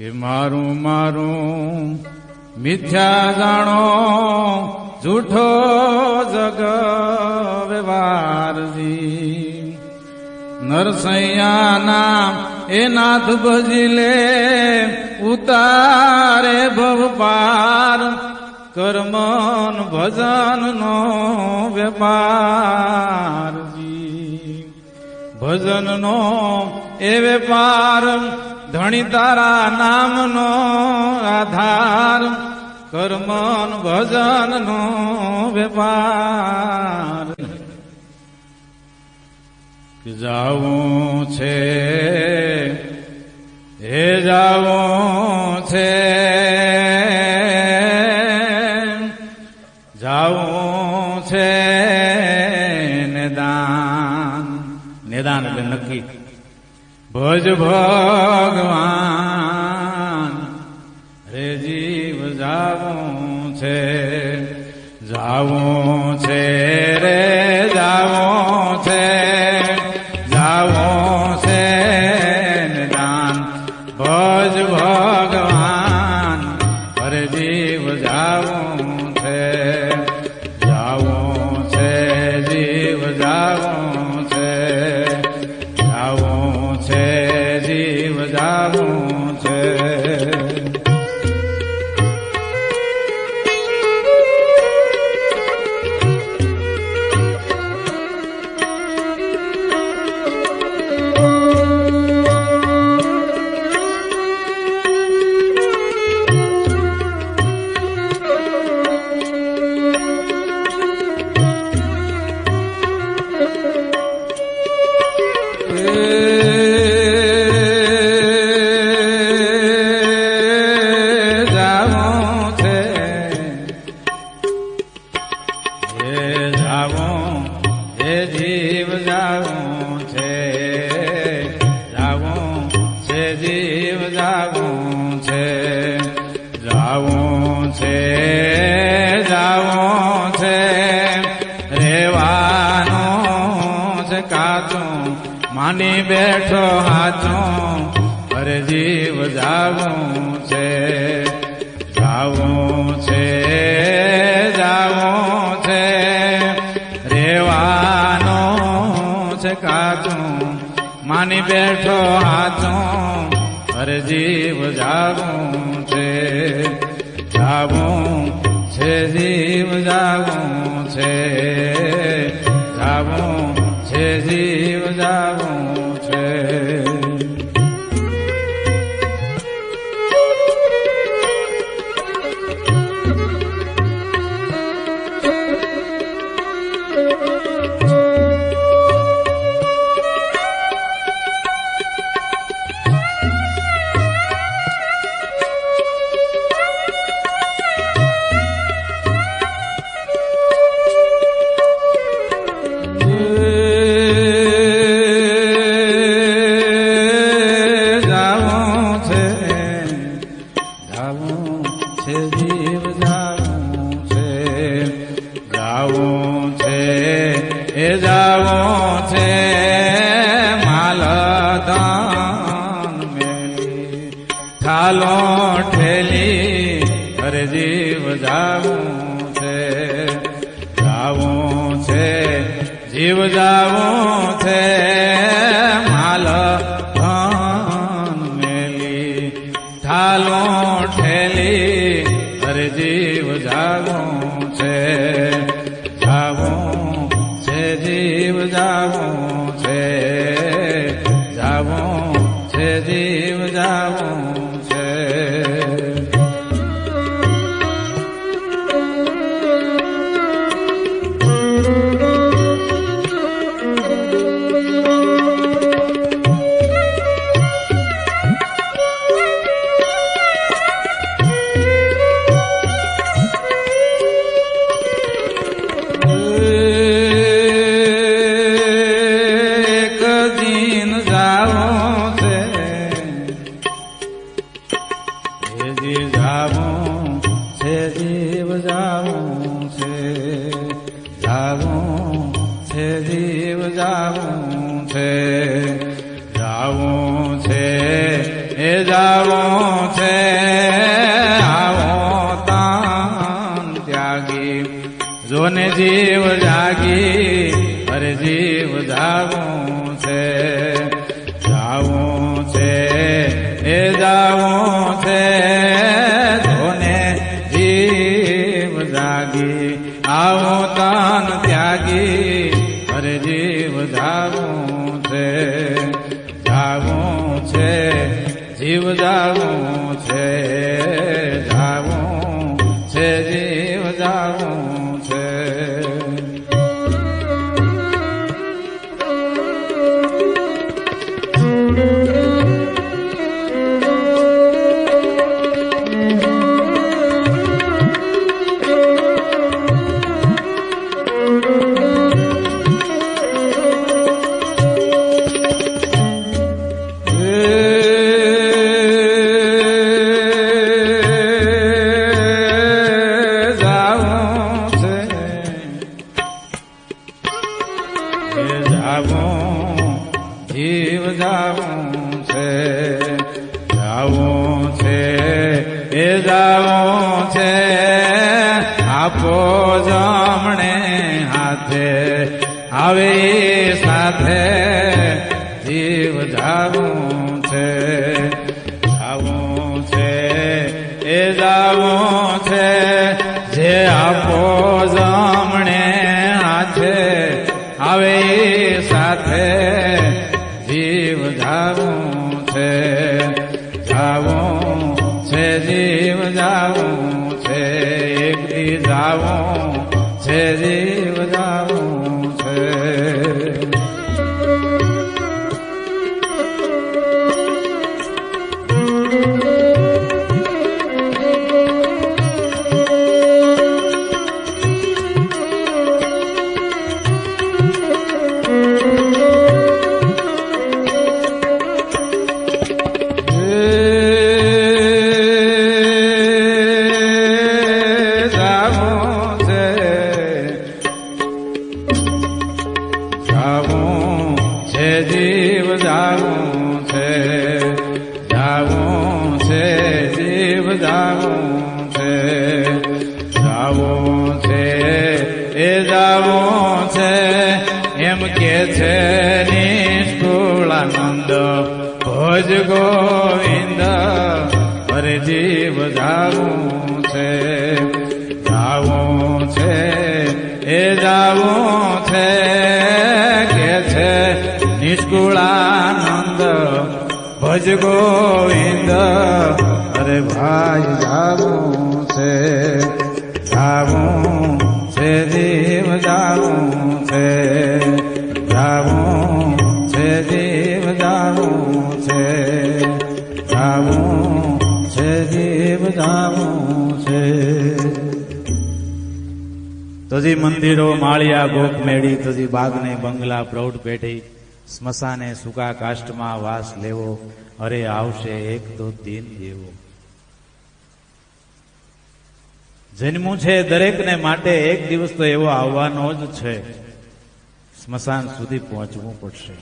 કે મારું મારું મિથ્યા જાણો જૂઠો જગ વ્યવહારજી નરસૈયા નામ એ નાથ ભજી લે ઉતારે ભવ પાર કર્મન ભજન નો વેપારજી ભજન નો એ વેપાર ધણી તારા નામનો આધાર કર્મન ભજન નો વેપાર જાવું છે હે જાવું છે જાવું છે નિદાન નિદાન એટલે નક્કી ભજ ભગવાન રે જીવ જાવું છે જાવું છે રે જાવું છે જાવું છે નિદાન ભજ ભગવાન હરે જીવ જાવું છે જાવું છે જીવ જાવું છે જાવું છે જીવ જાવું છે માની બેઠો હાચો હરે જીવ જાવું છે જાવું છે જાવું છે રેવાનો છે કાચું માની બેઠો હાચો હરે જીવ જાવું છે જાવું છે જીવ જાવું છે જાવું છે જીવ જાવું છે થાલો ઠેલી હરે જીવ જાવું છે જાવું છે જીવ જાવું છે માલ ધન મેલી થાલો ઠેલી હરે જીવ જાવું છે જાવું છે જીવ જાવું છે જાવું છે જીવ જાવું જીવ જાગી અરે જીવ જાવું છે જાવું છે એ જાવું છે ધોને જીવ જાગી આવું તન ત્યાગી અરે જીવ જાવું છે જાવું છે જીવ જાવું છે જાવું છે જીવ જાવું છે જીવ જાવું છે જાવું છે એ જાવું છે આપો જમણે હાથે આવે સાથે જીવ જાવું છે જાવું છે એ જાવું છે જે આપો જમણે હાથે આવે સાથે જીવ જાવું છે જાવું છે જીવ જાવું છે એક દી જાવું છે જીવ જાવું છે જાવું છે જીવ જાવું છે જાવું છે જીવ જાવું છે જાવું છે એ જાવું છે એમ કે છે નિષ્કુળાનંદ ભોજ ગોવિંદ અરે જીવ જાવું છે જાવું છે એ જાવું છે કે છે નિષ્કુળાનંદ ભજ ગોવિંદ અરે ભાઈ જાવું છે જાવું છે જીવ જાવું છે જાવું છે જીવ જાવું છે જાવું છે જીવ જાવું છે તજી મંદિરો માળિયા ગોખ મેળી તજી બાગને બંગલા પ્રૌઢ પેઢી સ્મશાને સૂકા કાષ્ટમાં વાસ લેવો અરે આવશે એક તો દિન જેવો જન્મું છે દરેકને માટે એક દિવસ તો એવો આવવાનો જ છે સ્મશાન સુધી પહોંચવું પડશે